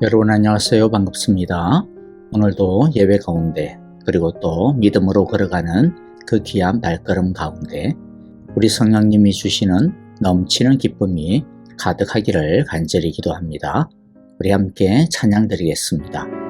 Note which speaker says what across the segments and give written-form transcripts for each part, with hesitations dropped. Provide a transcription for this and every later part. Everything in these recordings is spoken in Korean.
Speaker 1: 여러분 안녕하세요. 반갑습니다. 오늘도 예배 가운데 그리고 또 믿음으로 걸어가는 그 귀한 발걸음 가운데 우리 성령님이 주시는 넘치는 기쁨이 가득하기를 간절히 기도합니다. 우리 함께 찬양 드리겠습니다.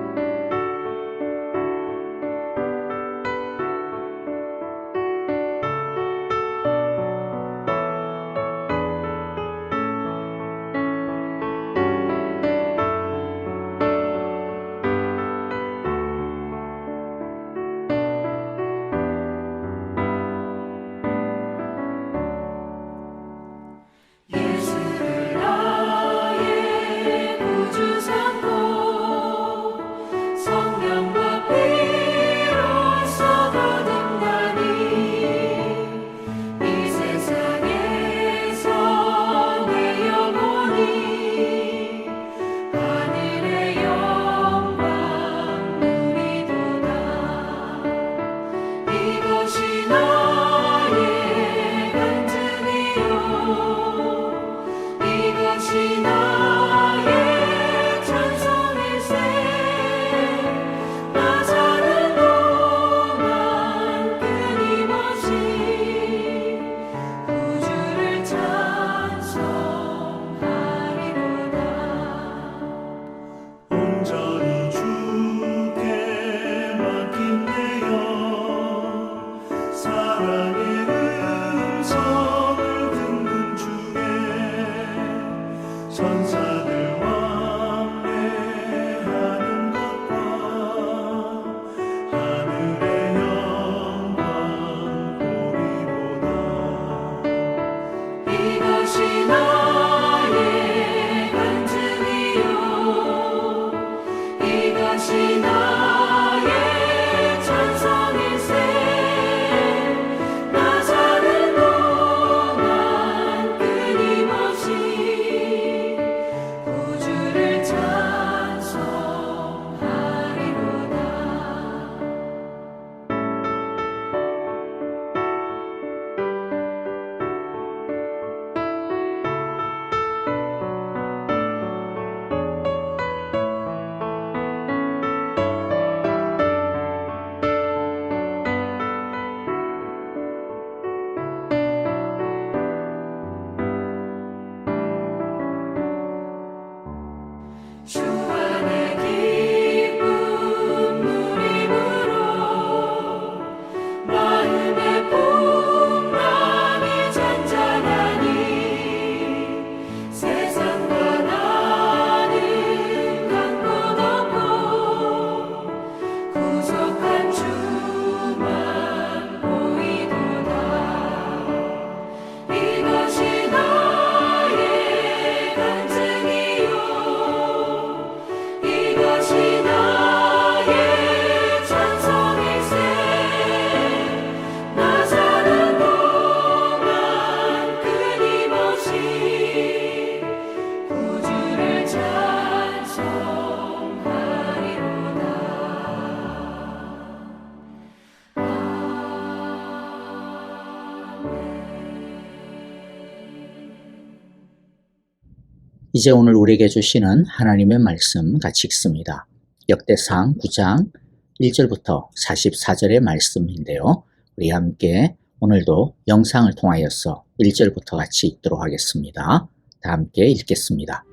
Speaker 1: 이제 오늘 우리에게 주시는 하나님의 말씀 같이 읽습니다. 역대상 9장 1절부터 44절의 말씀인데요. 우리 함께 오늘도 영상을 통하여서 1절부터 같이 읽도록 하겠습니다. 다 함께 읽겠습니다.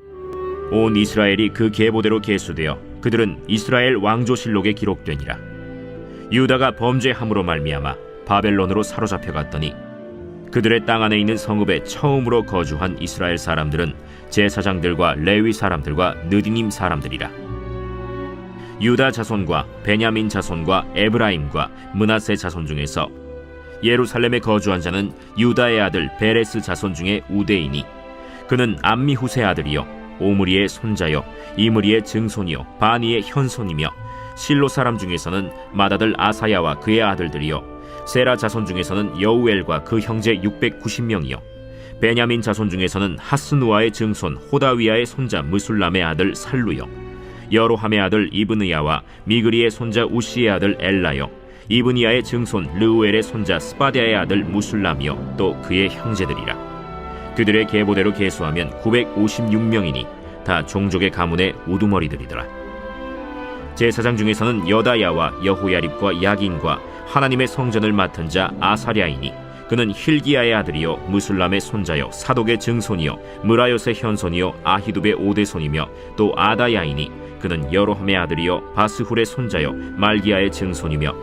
Speaker 2: 온 이스라엘이 그 계보대로 계수되어 그들은 이스라엘 왕조실록에 기록되니라. 유다가 범죄함으로 말미암아 바벨론으로 사로잡혀 갔더니 그들의 땅 안에 있는 성읍에 처음으로 거주한 이스라엘 사람들은 제사장들과 레위 사람들과 느디님 사람들이라. 유다 자손과 베냐민 자손과 에브라임과 므낫세 자손 중에서 예루살렘에 거주한 자는 유다의 아들 베레스 자손 중에 우대이니 그는 암미후세 아들이요 오므리의 손자요 이므리의 증손이요 바니의 현손이며 실로 사람 중에서는 맏아들 아사야와 그의 아들들이요 세라 자손 중에서는 여우엘과 그 형제 690명이요 베냐민 자손 중에서는 하스누아의 증손 호다위아의 손자 무술람의 아들 살루요 여로함의 아들 이브느야와 미그리의 손자 우시의 아들 엘라요 이브니야의 증손 르우엘의 손자 스바디아의 아들 무술람이요 또 그의 형제들이라. 그들의 계보대로 계수하면 956명이니 다 종족의 가문의 우두머리들이더라. 제사장 중에서는 여다야와 여호야립과 야긴과 하나님의 성전을 맡은 자 아사랴이니 그는 힐기야의 아들이요 무술람의 손자요 사독의 증손이요 무라요의 현손이요 아히두베의 오대손이며 또 아다야이니 그는 여로함의 아들이요 바스훌의 손자요 말기야의 증손이며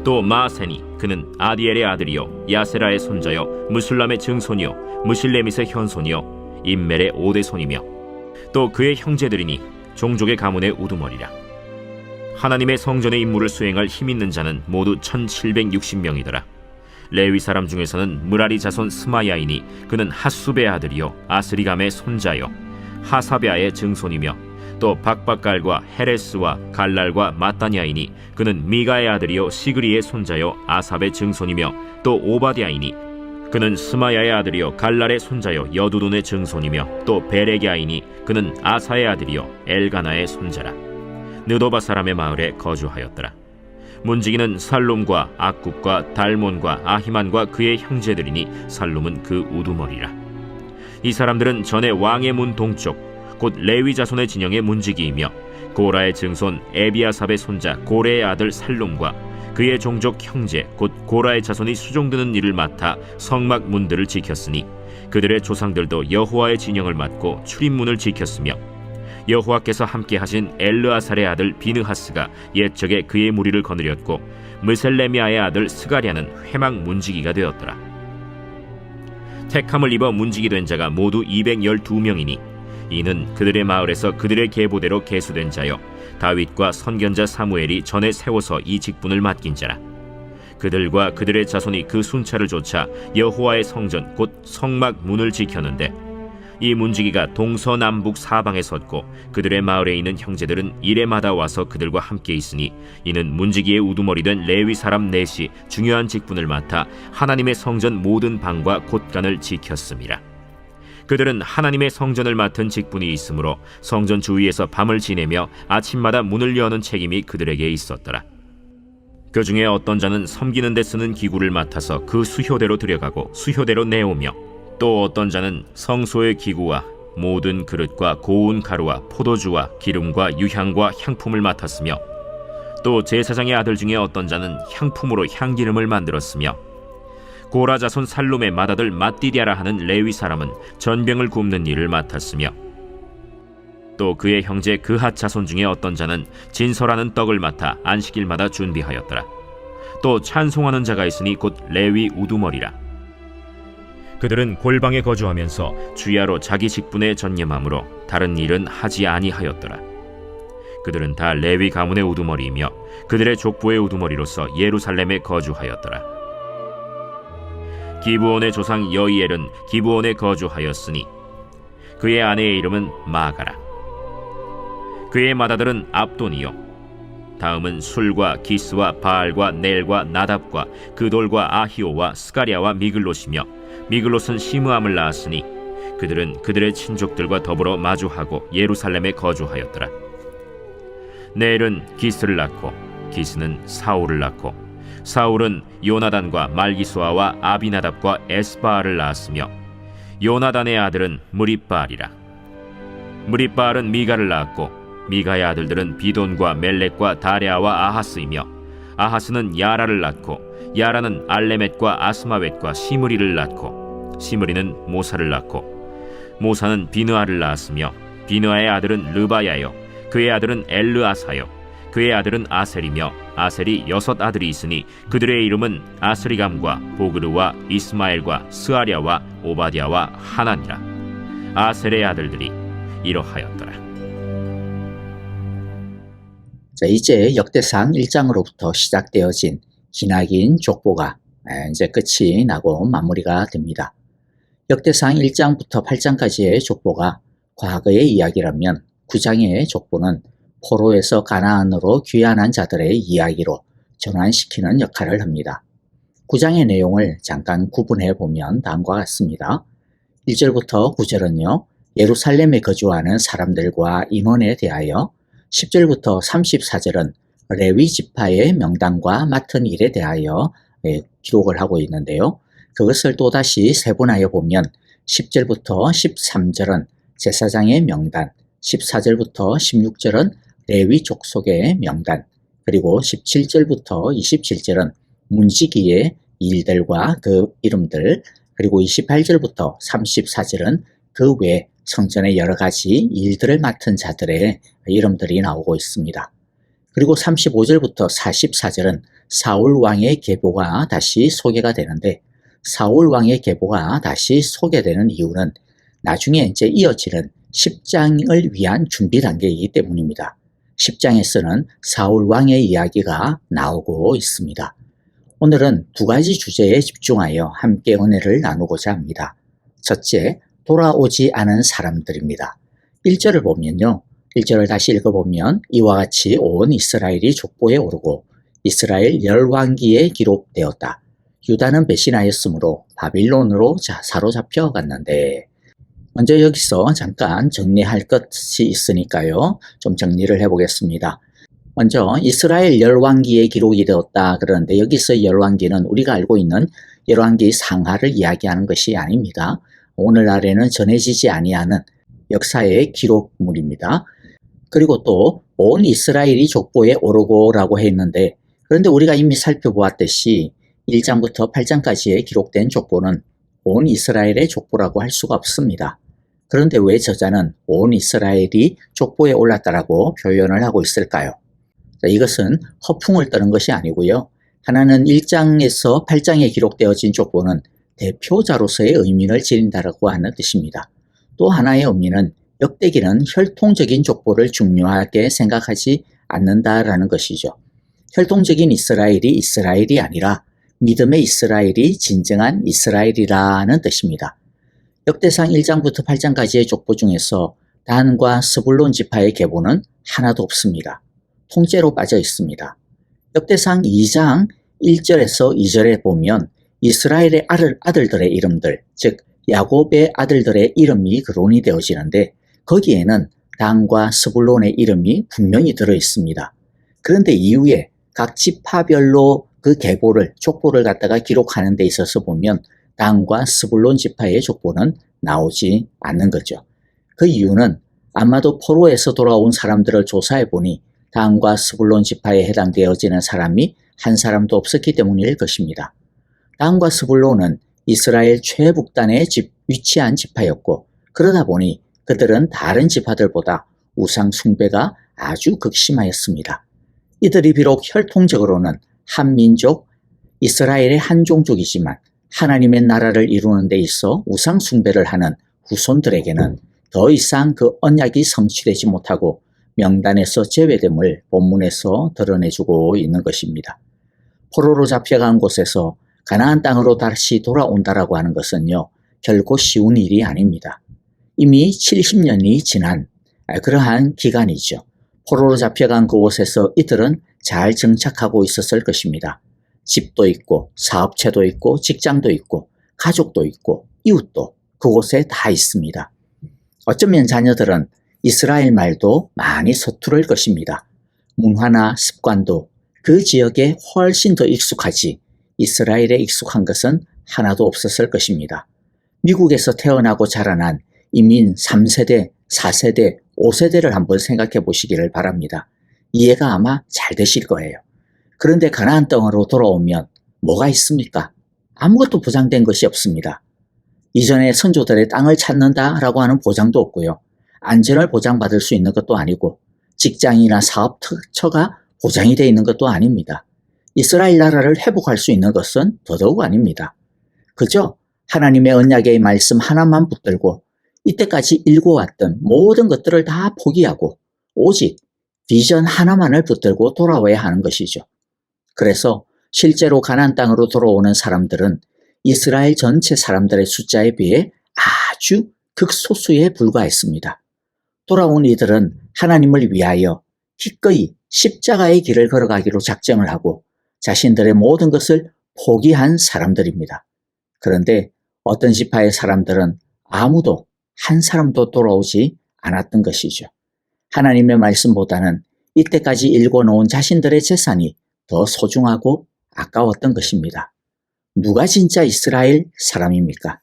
Speaker 2: 또 마세니 그는 아디엘의 아들이요 야세라의 손자요 무술람의 증손이요 무실레밋의 현손이요 임멜의 오대손이며 또 그의 형제들이니 종족의 가문의 우두머리라. 하나님의 성전의 임무를 수행할 힘있는 자는 모두 1760명이더라. 레위 사람 중에서는 무라리 자손 스마야이니 그는 핫수베의 아들이요 아스리감의 손자요 하사베아의 증손이며 또 박박갈과 헤레스와 갈랄과 마따냐이니 그는 미가의 아들이요 시그리의 손자요 아삽의 증손이며 또 오바디아이니 그는 스마야의 아들이요 갈랄의 손자요 여두둔의 증손이며 또 베레기아이니 그는 아사의 아들이요 엘가나의 손자라. 느도바 사람의 마을에 거주하였더라. 문지기는 살룸과 악굽과 달몬과 아히만과 그의 형제들이니 살룸은 그 우두머리라. 이 사람들은 전에 왕의 문 동쪽 곧 레위 자손의 진영의 문지기이며 고라의 증손 에비아삽의 손자 고레의 아들 살룸과 그의 종족 형제 곧 고라의 자손이 수종드는 일을 맡아 성막 문들을 지켰으니 그들의 조상들도 여호와의 진영을 맡고 출입문을 지켰으며 여호와께서 함께 하신 엘르아살의 아들 비느하스가 옛적에 그의 무리를 거느렸고 무셀레미아의 아들 스가랴는 회막 문지기가 되었더라. 택함을 입어 문지기 된 자가 모두 212명이니 이는 그들의 마을에서 그들의 계보대로 계수된 자요 다윗과 선견자 사무엘이 전에 세워서 이 직분을 맡긴 자라. 그들과 그들의 자손이 그 순찰을 좇아 여호와의 성전 곧 성막 문을 지켰는데 이 문지기가 동서남북 사방에 섰고 그들의 마을에 있는 형제들은 이레마다 와서 그들과 함께 있으니 이는 문지기의 우두머리 된 레위 사람 넷이 중요한 직분을 맡아 하나님의 성전 모든 방과 곳간을 지켰음이라. 그들은 하나님의 성전을 맡은 직분이 있으므로 성전 주위에서 밤을 지내며 아침마다 문을 여는 책임이 그들에게 있었더라. 그 중에 어떤 자는 섬기는 데 쓰는 기구를 맡아서 그 수효대로 들여가고 수효대로 내오며 또 어떤 자는 성소의 기구와 모든 그릇과 고운 가루와 포도주와 기름과 유향과 향품을 맡았으며 또 제사장의 아들 중에 어떤 자는 향품으로 향기름을 만들었으며 고라 자손 살룸의 맏아들 맏디디아라 하는 레위 사람은 전병을 굽는 일을 맡았으며 또 그의 형제 그핫 자손 중에 어떤 자는 진설하는 떡을 맡아 안식일마다 준비하였더라. 또 찬송하는 자가 있으니 곧 레위 우두머리라. 그들은 골방에 거주하면서 주야로 자기 직분에 전념하므로 다른 일은 하지 아니하였더라. 그들은 다 레위 가문의 우두머리이며 그들의 족보의 우두머리로서 예루살렘에 거주하였더라. 기브온의 조상 여이엘은 기브온에 거주하였으니 그의 아내의 이름은 마가라. 그의 맏아들은 압돈이요 다음은 술과 기스와 바알과 넬과 나답과 그돌과 아히오와 스가랴와 미글롯이며 미글롯은 시므암을 낳았으니 그들은 그들의 친족들과 더불어 마주하고 예루살렘에 거주하였더라. 넬은 기스를 낳고 기스는 사울을 낳고 사울은 요나단과 말기수아와 아비나답과 에스바알을 낳았으며 요나단의 아들은 무립바알이라. 무립바알은 미가를 낳았고 미가의 아들들은 비돈과 멜렉과 다레아와 아하스이며 아하스는 야라를 낳고 야라는 알레멧과 아스마웻과 시므리를 낳고 시므리는 모사를 낳고 모사는 비느아를 낳았으며 비느아의 아들은 르바야요 그의 아들은 엘르아사요 그의 아들은 아셀이며 아셀이 6 아들이 있으니 그들의 이름은 아스리감과 보그르와 이스마엘과 스아랴와 오바디아와 하나니라. 아셀의 아들들이 이러하였더라.
Speaker 1: 자, 이제 역대상 1장으로부터 시작되어진 기나긴 족보가 이제 끝이 나고 마무리가 됩니다. 역대상 1장부터 8장까지의 족보가 과거의 이야기라면 9장의 족보는 포로에서 가나안으로 귀환한 자들의 이야기로 전환시키는 역할을 합니다. 9장의 내용을 잠깐 구분해 보면 다음과 같습니다. 1절부터 9절은요, 예루살렘에 거주하는 사람들과 인원에 대하여, 10절부터 34절은 레위 지파의 명단과 맡은 일에 대하여 기록을 하고 있는데요. 그것을 또다시 세분하여 보면 10절부터 13절은 제사장의 명단, 14절부터 16절은 레위 족속의 명단, 그리고 17절부터 27절은 문지기의 일들과 그 이름들, 그리고 28절부터 34절은 그 외 성전의 여러 가지 일들을 맡은 자들의 이름들이 나오고 있습니다. 그리고 35절부터 44절은 사울 왕의 계보가 다시 소개가 되는데, 사울 왕의 계보가 다시 소개되는 이유는 나중에 이제 이어지는 10장을 위한 준비 단계이기 때문입니다. 10장에서는 사울 왕의 이야기가 나오고 있습니다. 오늘은 두 가지 주제에 집중하여 함께 은혜를 나누고자 합니다. 첫째, 돌아오지 않은 사람들입니다. 1절을 보면요. 1절을 다시 읽어보면 이와 같이 온 이스라엘이 족보에 오르고 이스라엘 열왕기에 기록되었다. 유다는 배신하였으므로 바빌론으로 사로잡혀 갔는데, 먼저 여기서 잠깐 정리할 것이 있으니까요. 좀 정리를 해보겠습니다. 먼저 이스라엘 열왕기에 기록이 되었다 그러는데, 여기서 열왕기는 우리가 알고 있는 열왕기 상하를 이야기하는 것이 아닙니다. 오늘날에는 전해지지 아니하는 역사의 기록물입니다. 그리고 또 온 이스라엘이 족보에 오르고라고 했는데, 그런데 우리가 이미 살펴보았듯이 1장부터 8장까지의 기록된 족보는 온 이스라엘의 족보라고 할 수가 없습니다. 그런데 왜 저자는 온 이스라엘이 족보에 올랐다라고 표현을 하고 있을까요? 이것은 허풍을 떠는 것이 아니고요. 하나는 1장에서 8장에 기록되어진 족보는 대표자로서의 의미를 지닌다라고 하는 뜻입니다. 또 하나의 의미는 역대기는 혈통적인 족보를 중요하게 생각하지 않는다라는 것이죠. 혈통적인 이스라엘이 아니라 믿음의 이스라엘이 진정한 이스라엘이라는 뜻입니다. 역대상 1장부터 8장까지의 족보 중에서 단과 스불론 지파의 계보는 하나도 없습니다. 통째로 빠져 있습니다. 역대상 2장 1절에서 2절에 보면 이스라엘의 아들들의 이름들, 즉 야곱의 아들들의 이름이 거론이 되어지는데, 거기에는 단과 스불론의 이름이 분명히 들어 있습니다. 그런데 이후에 각 지파별로 그 계보를, 족보를 갖다가 기록하는 데 있어서 보면 단과 스불론 지파의 족보는 나오지 않는 거죠. 그 이유는 아마도 포로에서 돌아온 사람들을 조사해 보니 단과 스불론 지파에 해당되어지는 사람이 한 사람도 없었기 때문일 것입니다. 단과 스불론은 이스라엘 최북단에 위치한 지파였고, 그러다 보니 그들은 다른 지파들보다 우상 숭배가 아주 극심하였습니다. 이들이 비록 혈통적으로는 한 민족, 이스라엘의 한 종족이지만 하나님의 나라를 이루는 데 있어 우상 숭배를 하는 후손들에게는 더 이상 그 언약이 성취되지 못하고 명단에서 제외됨을 본문에서 드러내주고 있는 것입니다. 포로로 잡혀간 곳에서 가나안 땅으로 다시 돌아온다라고 하는 것은요, 결코 쉬운 일이 아닙니다. 이미 70년이 지난 그러한 기간이죠. 포로로 잡혀간 그곳에서 이들은 잘 정착하고 있었을 것입니다. 집도 있고 사업체도 있고 직장도 있고 가족도 있고 이웃도 그곳에 다 있습니다. 어쩌면 자녀들은 이스라엘 말도 많이 서투를 것입니다. 문화나 습관도 그 지역에 훨씬 더 익숙하지 이스라엘에 익숙한 것은 하나도 없었을 것입니다. 미국에서 태어나고 자라난 이민 3세대, 4세대, 5세대를 한번 생각해 보시기를 바랍니다. 이해가 아마 잘 되실 거예요. 그런데 가나안 땅으로 돌아오면 뭐가 있습니까? 아무것도 보장된 것이 없습니다. 이전에 선조들의 땅을 찾는다라고 하는 보장도 없고요. 안전을 보장받을 수 있는 것도 아니고 직장이나 사업 특처가 보장이 되어 있는 것도 아닙니다. 이스라엘 나라를 회복할 수 있는 것은 더더욱 아닙니다. 그저 하나님의 언약의 말씀 하나만 붙들고 이때까지 읽어왔던 모든 것들을 다 포기하고 오직 비전 하나만을 붙들고 돌아와야 하는 것이죠. 그래서 실제로 가나안 땅으로 돌아오는 사람들은 이스라엘 전체 사람들의 숫자에 비해 아주 극소수에 불과했습니다. 돌아온 이들은 하나님을 위하여 기꺼이 십자가의 길을 걸어가기로 작정을 하고 자신들의 모든 것을 포기한 사람들입니다. 그런데 어떤 지파의 사람들은 아무도 한 사람도 돌아오지 않았던 것이죠. 하나님의 말씀보다는 이때까지 읽어놓은 자신들의 재산이 더 소중하고 아까웠던 것입니다. 누가 진짜 이스라엘 사람입니까?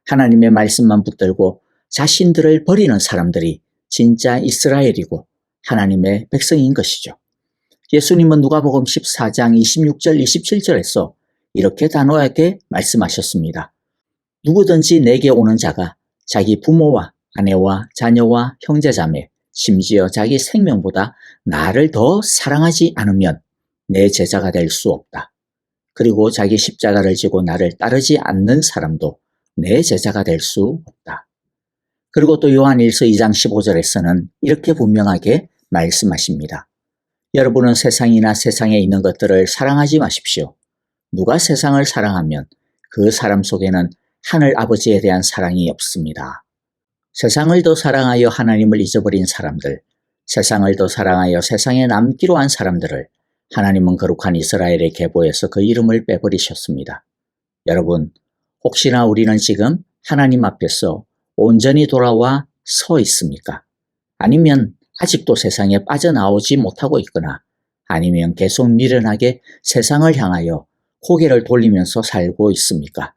Speaker 1: 하나님의 말씀만 붙들고 자신들을 버리는 사람들이 진짜 이스라엘이고 하나님의 백성인 것이죠. 예수님은 누가복음 14장 26절 27절에서 이렇게 단호하게 말씀하셨습니다. 누구든지 내게 오는 자가 자기 부모와 아내와 자녀와 형제자매 심지어 자기 생명보다 나를 더 사랑하지 않으면 내 제자가 될 수 없다. 그리고 자기 십자가를 지고 나를 따르지 않는 사람도 내 제자가 될 수 없다. 그리고 또 요한일서 2장 15절에서는 이렇게 분명하게 말씀하십니다. 여러분은 세상이나 세상에 있는 것들을 사랑하지 마십시오. 누가 세상을 사랑하면 그 사람 속에는 하늘 아버지에 대한 사랑이 없습니다. 세상을 더 사랑하여 하나님을 잊어버린 사람들, 세상을 더 사랑하여 세상에 남기로 한 사람들을 하나님은 거룩한 이스라엘의 계보에서 그 이름을 빼버리셨습니다. 여러분, 혹시나 우리는 지금 하나님 앞에서 온전히 돌아와 서 있습니까? 아니면 아직도 세상에 빠져나오지 못하고 있거나 아니면 계속 미련하게 세상을 향하여 고개를 돌리면서 살고 있습니까?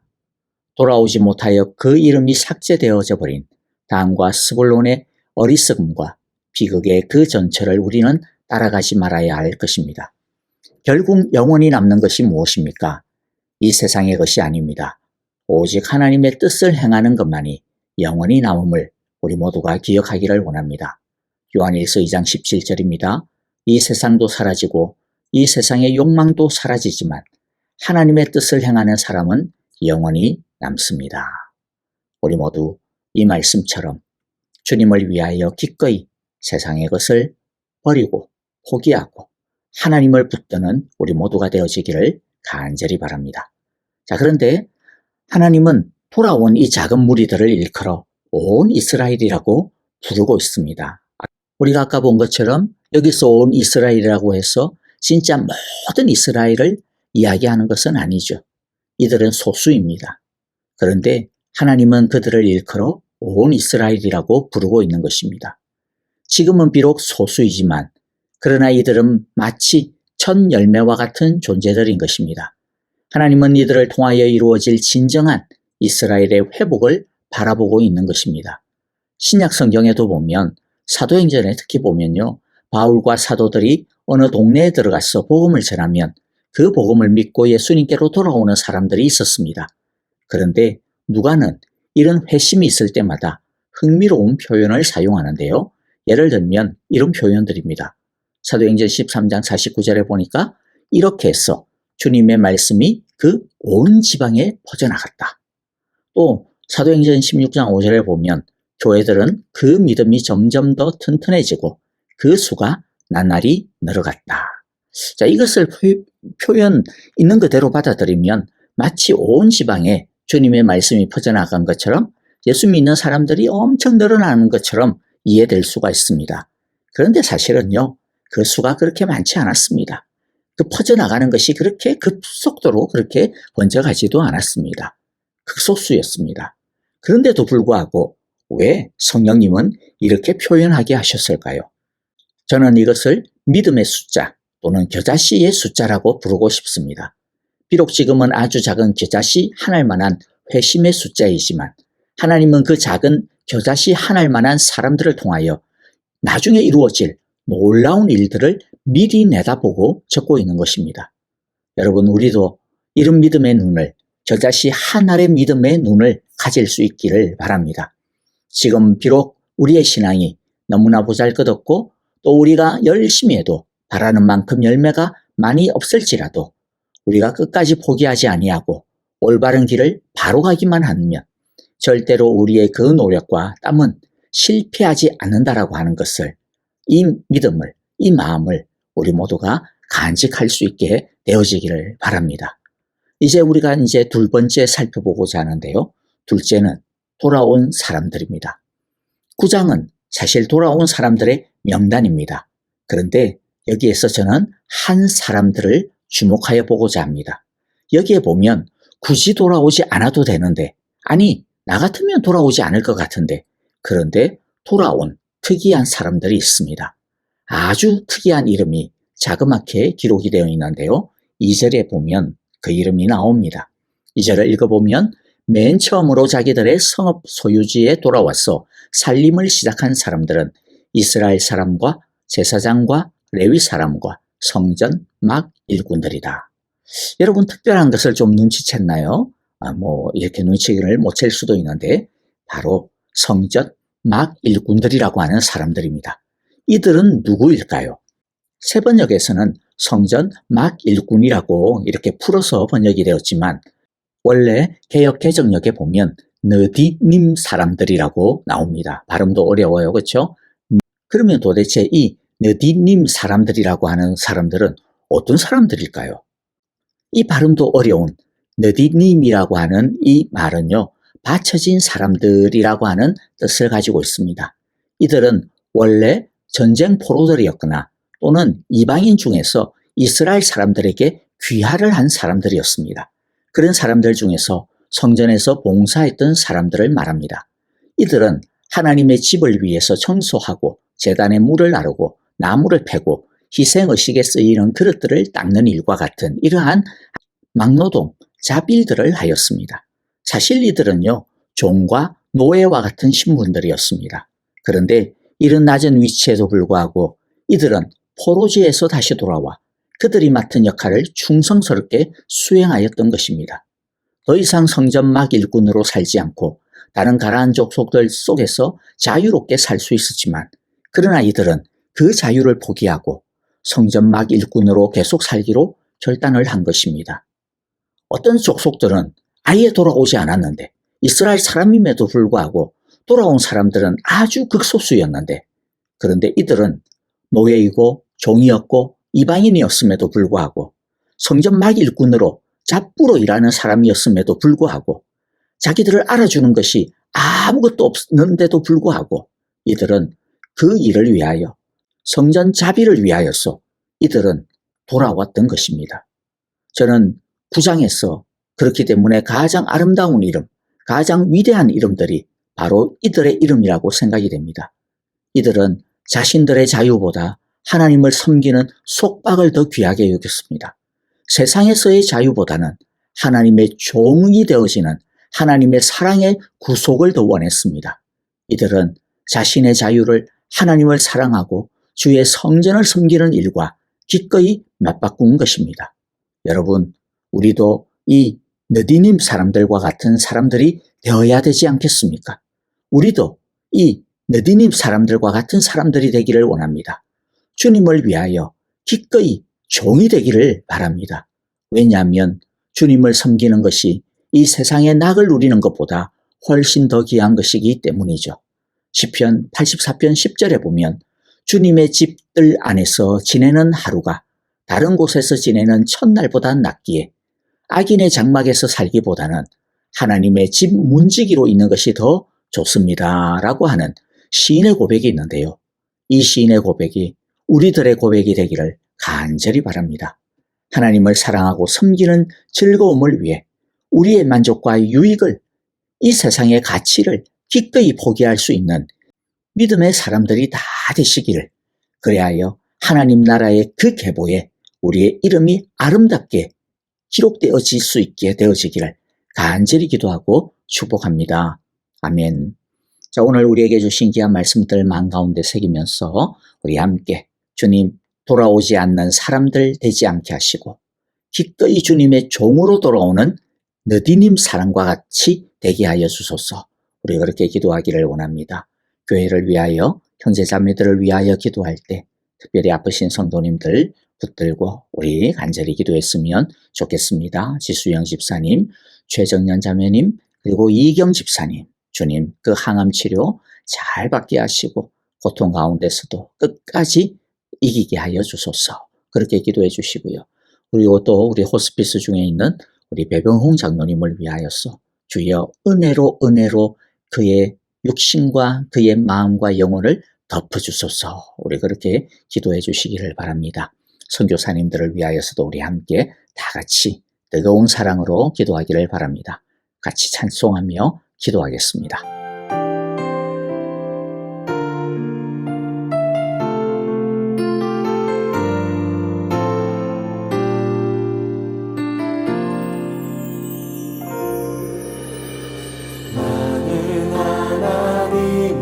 Speaker 1: 돌아오지 못하여 그 이름이 삭제되어져 버린 단과 스불론의 어리석음과 비극의 그 전철을 우리는 따라가지 말아야 할 것입니다. 결국 영원히 남는 것이 무엇입니까? 이 세상의 것이 아닙니다. 오직 하나님의 뜻을 행하는 것만이 영원히 남음을 우리 모두가 기억하기를 원합니다. 요한일서 2장 17절입니다. 이 세상도 사라지고 이 세상의 욕망도 사라지지만 하나님의 뜻을 행하는 사람은 영원히 남습니다. 우리 모두 이 말씀처럼 주님을 위하여 기꺼이 세상의 것을 버리고 포기하고 하나님을 붙드는 우리 모두가 되어지기를 간절히 바랍니다. 자, 그런데 하나님은 돌아온 이 작은 무리들을 일컬어 온 이스라엘이라고 부르고 있습니다. 우리가 아까 본 것처럼 여기서 온 이스라엘이라고 해서 진짜 모든 이스라엘을 이야기하는 것은 아니죠. 이들은 소수입니다. 그런데 하나님은 그들을 일컬어 온 이스라엘이라고 부르고 있는 것입니다. 지금은 비록 소수이지만 그러나 이들은 마치 첫 열매와 같은 존재들인 것입니다. 하나님은 이들을 통하여 이루어질 진정한 이스라엘의 회복을 바라보고 있는 것입니다. 신약 성경에도 보면 사도행전에 특히 보면요. 바울과 사도들이 어느 동네에 들어가서 복음을 전하면 그 복음을 믿고 예수님께로 돌아오는 사람들이 있었습니다. 그런데 누가는 이런 회심이 있을 때마다 흥미로운 표현을 사용하는데요. 예를 들면 이런 표현들입니다. 사도행전 13장 49절에 보니까 이렇게 해서 주님의 말씀이 그 온 지방에 퍼져나갔다. 또 사도행전 16장 5절에 보면 교회들은 그 믿음이 점점 더 튼튼해지고 그 수가 나날이 늘어갔다. 자, 이것을 표현 있는 그대로 받아들이면 마치 온 지방에 주님의 말씀이 퍼져나간 것처럼 예수 믿는 사람들이 엄청 늘어나는 것처럼 이해될 수가 있습니다. 그런데 사실은요, 그 수가 그렇게 많지 않았습니다. 그 퍼져나가는 것이 그렇게 급속도로 그렇게 번져가지도 않았습니다. 극소수였습니다. 그런데도 불구하고 왜 성령님은 이렇게 표현하게 하셨을까요? 저는 이것을 믿음의 숫자 또는 겨자씨의 숫자라고 부르고 싶습니다. 비록 지금은 아주 작은 겨자씨 한 알만한 회심의 숫자이지만 하나님은 그 작은 겨자씨 한 알만한 사람들을 통하여 나중에 이루어질 놀라운 일들을 미리 내다보고 적고 있는 것입니다. 여러분, 우리도 이런 믿음의 눈을, 겨자씨 한 알의 믿음의 눈을 가질 수 있기를 바랍니다. 지금 비록 우리의 신앙이 너무나 보잘것없고 또 우리가 열심히 해도 바라는 만큼 열매가 많이 없을지라도 우리가 끝까지 포기하지 아니하고 올바른 길을 바로 가기만 하면 절대로 우리의 그 노력과 땀은 실패하지 않는다라고 하는 것을, 이 믿음을, 이 마음을 우리 모두가 간직할 수 있게 되어지기를 바랍니다. 이제 우리가 두 번째 살펴보고자 하는데요. 둘째는 돌아온 사람들입니다. 9장은 사실 돌아온 사람들의 명단입니다. 그런데 여기에서 저는 한 사람들을 주목하여 보고자 합니다. 여기에 보면 굳이 돌아오지 않아도 되는데, 아니 나 같으면 돌아오지 않을 것 같은데, 그런데 돌아온 특이한 사람들이 있습니다. 아주 특이한 이름이 자그맣게 기록이 되어 있는데요. 2절에 보면 그 이름이 나옵니다. 2절을 읽어보면 맨 처음으로 자기들의 성읍 소유지에 돌아와서 살림을 시작한 사람들은 이스라엘 사람과 제사장과 레위 사람과 성전 막 일꾼들이다. 여러분 특별한 것을 좀 눈치챘나요? 이렇게 눈치를 못 챌 수도 있는데 바로 성전 막 일꾼들이라고 하는 사람들입니다. 이들은 누구일까요? 새 번역에서는 성전 막 일꾼이라고 이렇게 풀어서 번역이 되었지만 원래 개역 개정역에 보면 느디님 사람들이라고 나옵니다. 발음도 어려워요. 그렇죠? 그러면 도대체 이 느디님 사람들이라고 하는 사람들은 어떤 사람들일까요? 이 발음도 어려운 느디님이라고 하는 이 말은요, 바쳐진 사람들이라고 하는 뜻을 가지고 있습니다. 이들은 원래 전쟁 포로들이었거나 또는 이방인 중에서 이스라엘 사람들에게 귀화를 한 사람들이었습니다. 그런 사람들 중에서 성전에서 봉사했던 사람들을 말합니다. 이들은 하나님의 집을 위해서 청소하고 제단에 물을 나르고 나무를 패고 희생의식에 쓰이는 그릇들을 닦는 일과 같은 이러한 막노동, 자빌들을 하였습니다. 사실 이들은요, 종과 노예와 같은 신분들이었습니다. 그런데 이런 낮은 위치에도 불구하고 이들은 포로지에서 다시 돌아와 그들이 맡은 역할을 충성스럽게 수행하였던 것입니다. 더 이상 성전 막 일꾼으로 살지 않고 다른 가라앉 족속들 속에서 자유롭게 살 수 있었지만 그러나 이들은 그 자유를 포기하고 성전 막 일꾼으로 계속 살기로 결단을 한 것입니다. 어떤 족속들은 아예 돌아오지 않았는데 이스라엘 사람임에도 불구하고 돌아온 사람들은 아주 극소수였는데 그런데 이들은 노예이고 종이었고 이방인이었음에도 불구하고 성전 막 일꾼으로 잡부로 일하는 사람이었음에도 불구하고 자기들을 알아주는 것이 아무것도 없는데도 불구하고 이들은 그 일을 위하여 성전 자비를 위하여서 이들은 돌아왔던 것입니다. 저는 9장에서 그렇기 때문에 가장 아름다운 이름, 가장 위대한 이름들이 바로 이들의 이름이라고 생각이 됩니다. 이들은 자신들의 자유보다 하나님을 섬기는 속박을 더 귀하게 여겼습니다. 세상에서의 자유보다는 하나님의 종이 되어지는 하나님의 사랑의 구속을 더 원했습니다. 이들은 자신의 자유를 하나님을 사랑하고 주의 성전을 섬기는 일과 기꺼이 맞바꾼 것입니다. 여러분, 우리도 이 느디님 사람들과 같은 사람들이 되어야 되지 않겠습니까? 우리도 이 느디님 사람들과 같은 사람들이 되기를 원합니다. 주님을 위하여 기꺼이 종이 되기를 바랍니다. 왜냐하면 주님을 섬기는 것이 이 세상의 낙을 누리는 것보다 훨씬 더 귀한 것이기 때문이죠. 시편 84편 10절에 보면 주님의 집들 안에서 지내는 하루가 다른 곳에서 지내는 첫날보다 낫기에 악인의 장막에서 살기보다는 하나님의 집 문지기로 있는 것이 더 좋습니다. 라고 하는 시인의 고백이 있는데요. 이 시인의 고백이 우리들의 고백이 되기를 간절히 바랍니다. 하나님을 사랑하고 섬기는 즐거움을 위해 우리의 만족과 유익을, 이 세상의 가치를 기꺼이 포기할 수 있는 믿음의 사람들이 다 되시기를, 그리하여 하나님 나라의 그 계보에 우리의 이름이 아름답게 기록되어질 수 있게 되어지기를 간절히 기도하고 축복합니다. 아멘. 자, 오늘 우리에게 주신 귀한 말씀들 마음 가운데 새기면서 우리 함께 주님 돌아오지 않는 사람들 되지 않게 하시고 기꺼이 주님의 종으로 돌아오는 느디님 사랑과 같이 되게 하여 주소서. 우리 그렇게 기도하기를 원합니다. 교회를 위하여, 형제자매들을 위하여 기도할 때 특별히 아프신 성도님들 붙들고 우리 간절히 기도했으면 좋겠습니다. 지수영 집사님, 최정년 자매님, 그리고 이경 집사님, 주님 그 항암 치료 잘 받게 하시고 고통 가운데서도 끝까지 이기게 하여 주소서. 그렇게 기도해 주시고요. 그리고 또 우리 호스피스 중에 있는 우리 배병홍 장로님을 위하여서 주여 은혜로 그의 육신과 그의 마음과 영혼을 덮어주소서. 우리 그렇게 기도해 주시기를 바랍니다. 선교사님들을 위하여서도 우리 함께 다 같이 뜨거운 사랑으로 기도하기를 바랍니다. 같이 찬송하며 기도하겠습니다.
Speaker 3: 나는 하나님을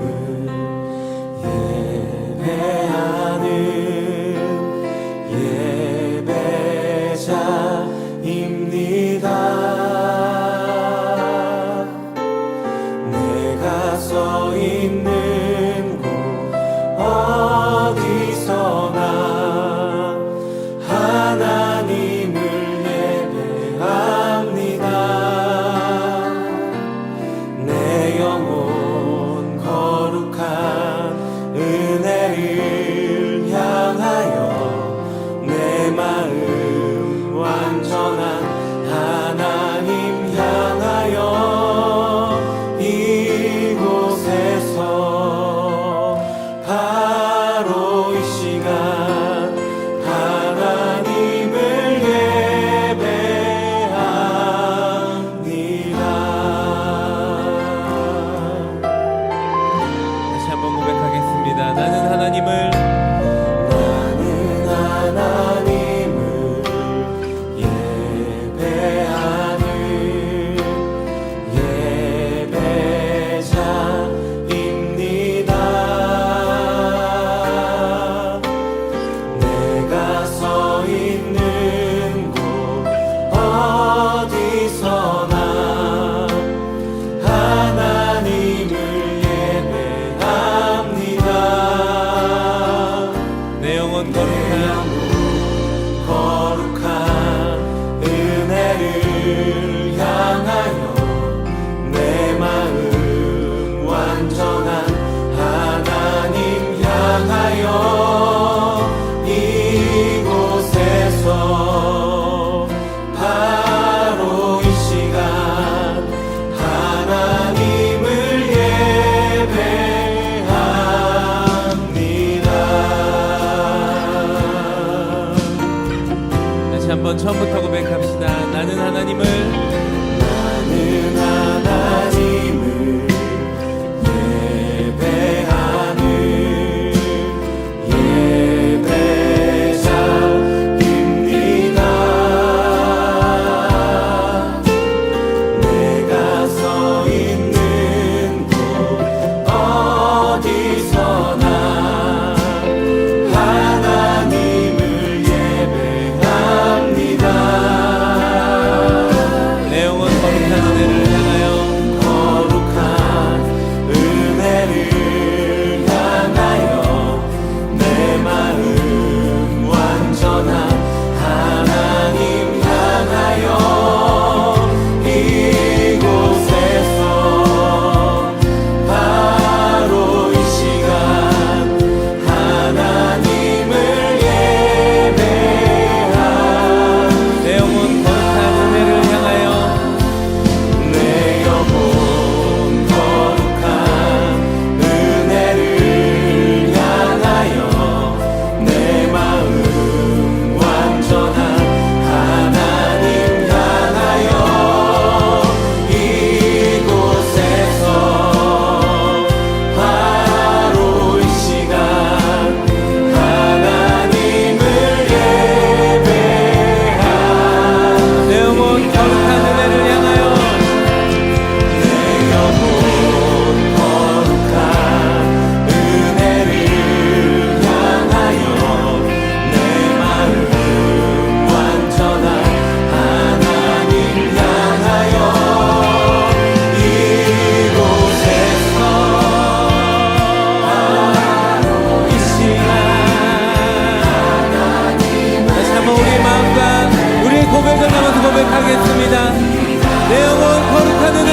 Speaker 3: 내 영혼 거룩한 은혜를